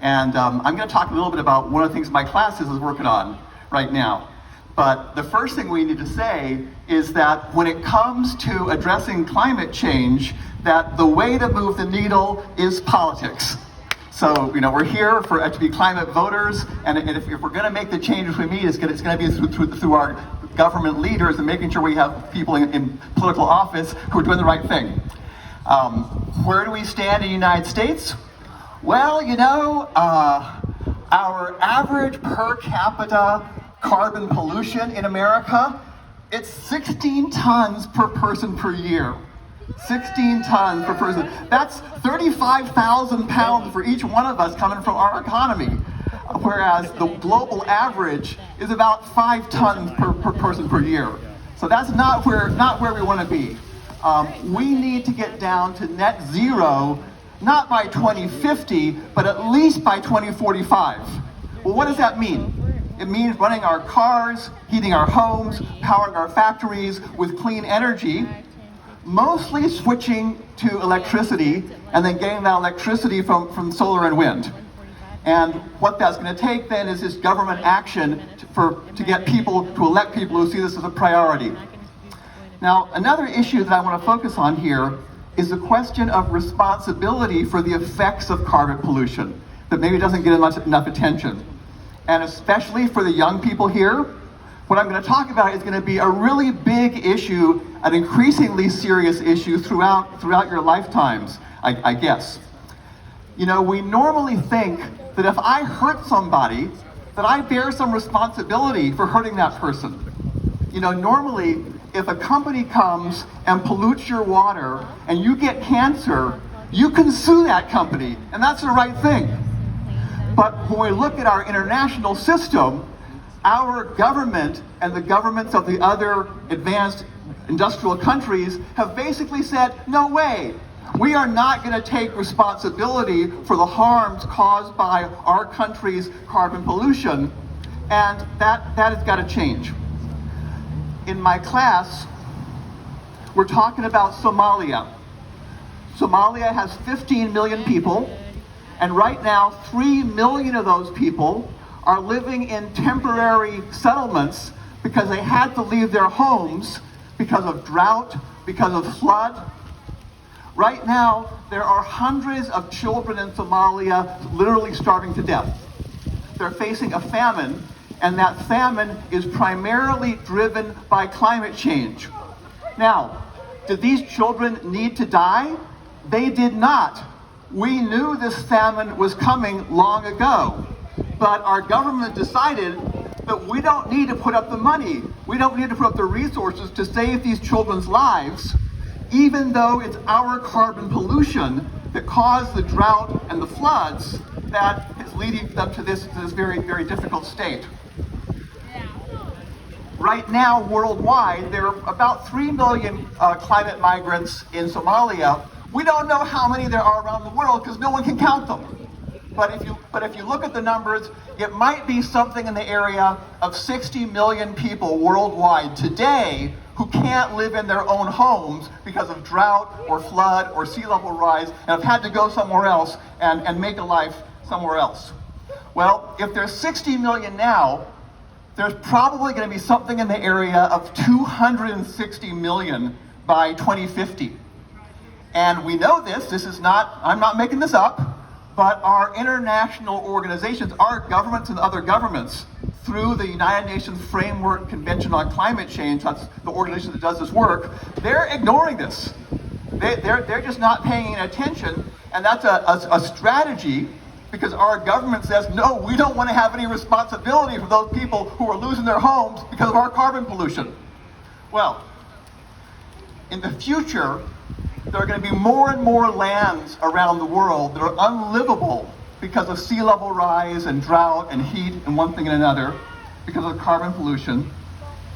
And I'm going to talk a little bit about one of the things my class is working on right now. But the first thing we need to say is that when it comes to addressing climate change, that the way to move the needle is politics. So, we're here to be climate voters, and if we're going to make the changes we need, it's going to be through our government leaders and making sure we have people in political office who are doing the right thing. Where do we stand in the United States? Well, our average per capita carbon pollution in America, it's 16 tons per person per year. 16 tons per person. That's 35,000 pounds for each one of us coming from our economy. Whereas the global average is about 5 tons per person per year. So that's not where we want to be. We need to get down to net zero, not by 2050, but at least by 2045. Well, what does that mean? It means running our cars, heating our homes, powering our factories with clean energy, mostly switching to electricity and then getting that electricity from solar and wind. And what that's going to take then is this government action to get people, to elect people who see this as a priority. Now, another issue that I want to focus on here is the question of responsibility for the effects of carbon pollution that maybe doesn't get enough attention. And especially for the young people here, what I'm going to talk about is going to be a really big issue, an increasingly serious issue throughout your lifetimes, I guess. We normally think that if I hurt somebody, that I bear some responsibility for hurting that person. Normally, if a company comes and pollutes your water and you get cancer, you can sue that company, and that's the right thing. But when we look at our international system, our government and the governments of the other advanced industrial countries have basically said, no way, we are not going to take responsibility for the harms caused by our country's carbon pollution, and that has got to change. In my class, we're talking about Somalia. Somalia has 15 million people, and right now 3 million of those people are living in temporary settlements because they had to leave their homes because of drought, because of flood. Right now, there are hundreds of children in Somalia literally starving to death. They're facing a famine, and that famine is primarily driven by climate change. Now, did these children need to die? They did not. We knew this famine was coming long ago, but our government decided that we don't need to put up the money, we don't need to put up the resources to save these children's lives, even though it's our carbon pollution that caused the drought and the floods that is leading them to this very, very difficult state. Right now, worldwide, there are about 3 million climate migrants in Somalia. We don't know how many there are around the world because no one can count them. But if you look at the numbers, it might be something in the area of 60 million people worldwide today who can't live in their own homes because of drought or flood or sea level rise and have had to go somewhere else and make a life somewhere else. Well, if there's 60 million now, there's probably going to be something in the area of 260 million by 2050. And we know this is not, I'm not making this up, but our international organizations, our governments and other governments, through the United Nations Framework Convention on Climate Change, that's the organization that does this work, they're ignoring this. They're just not paying attention, and that's a strategy because our government says, no, we don't want to have any responsibility for those people who are losing their homes because of our carbon pollution. Well, in the future, there are going to be more and more lands around the world that are unlivable because of sea level rise and drought and heat and one thing and another because of carbon pollution.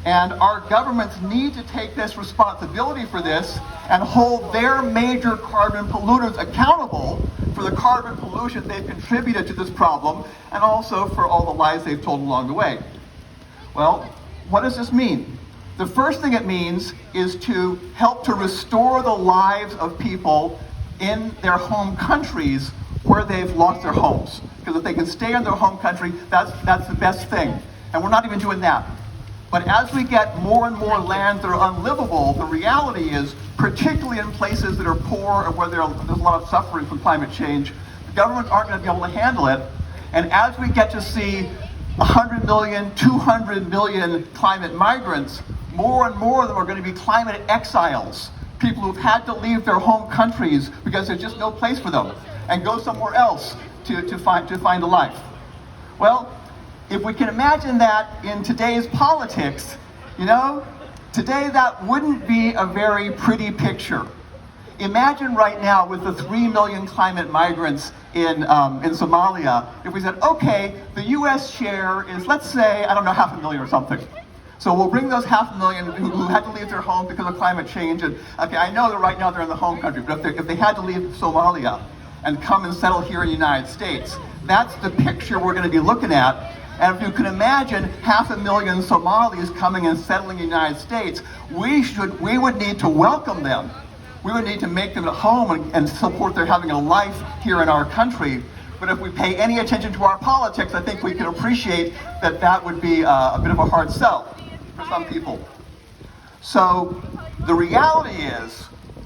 And our governments need to take this responsibility for this and hold their major carbon polluters accountable for the carbon pollution they've contributed to this problem and also for all the lies they've told along the way. Well, what does this mean? The first thing it means is to help to restore the lives of people in their home countries where they've lost their homes. Because if they can stay in their home country, that's the best thing. And we're not even doing that. But as we get more and more lands that are unlivable, the reality is, particularly in places that are poor and where there's a lot of suffering from climate change, the governments aren't going to be able to handle it. And as we get to see 100 million, 200 million climate migrants, more and more of them are going to be climate exiles. People who've had to leave their home countries because there's just no place for them and go somewhere else to find a life. Well, if we can imagine that in today's politics, today that wouldn't be a very pretty picture. Imagine right now with the 3 million climate migrants in Somalia, if we said, okay, the US share is, let's say, I don't know, 500,000 or something. So we'll bring those 500,000 who had to leave their home because of climate change, and okay, I know that right now they're in the home country, but if they had to leave Somalia and come and settle here in the United States, that's the picture we're going to be looking at. And if you can imagine 500,000 Somalis coming and settling in the United States, we would need to welcome them. We would need to make them at home and support their having a life here in our country. But if we pay any attention to our politics, I think we can appreciate that that would be a bit of a hard sell for some people. So the reality is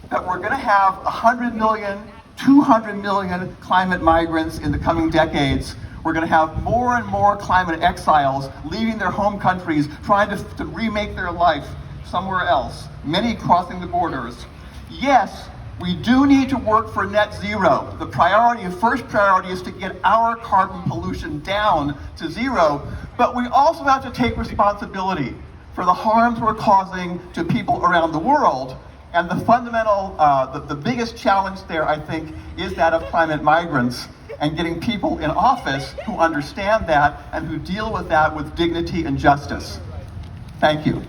that we're going to have 100 million, 200 million climate migrants in the coming decades. We're going to have more and more climate exiles leaving their home countries, trying to remake their life somewhere else, many crossing the borders. Yes, we do need to work for net zero. The first priority is to get our carbon pollution down to zero, but we also have to take responsibility for the harms we're causing to people around the world. And the fundamental, the biggest challenge there, I think, is that of climate migrants and getting people in office who understand that and who deal with that with dignity and justice. Thank you.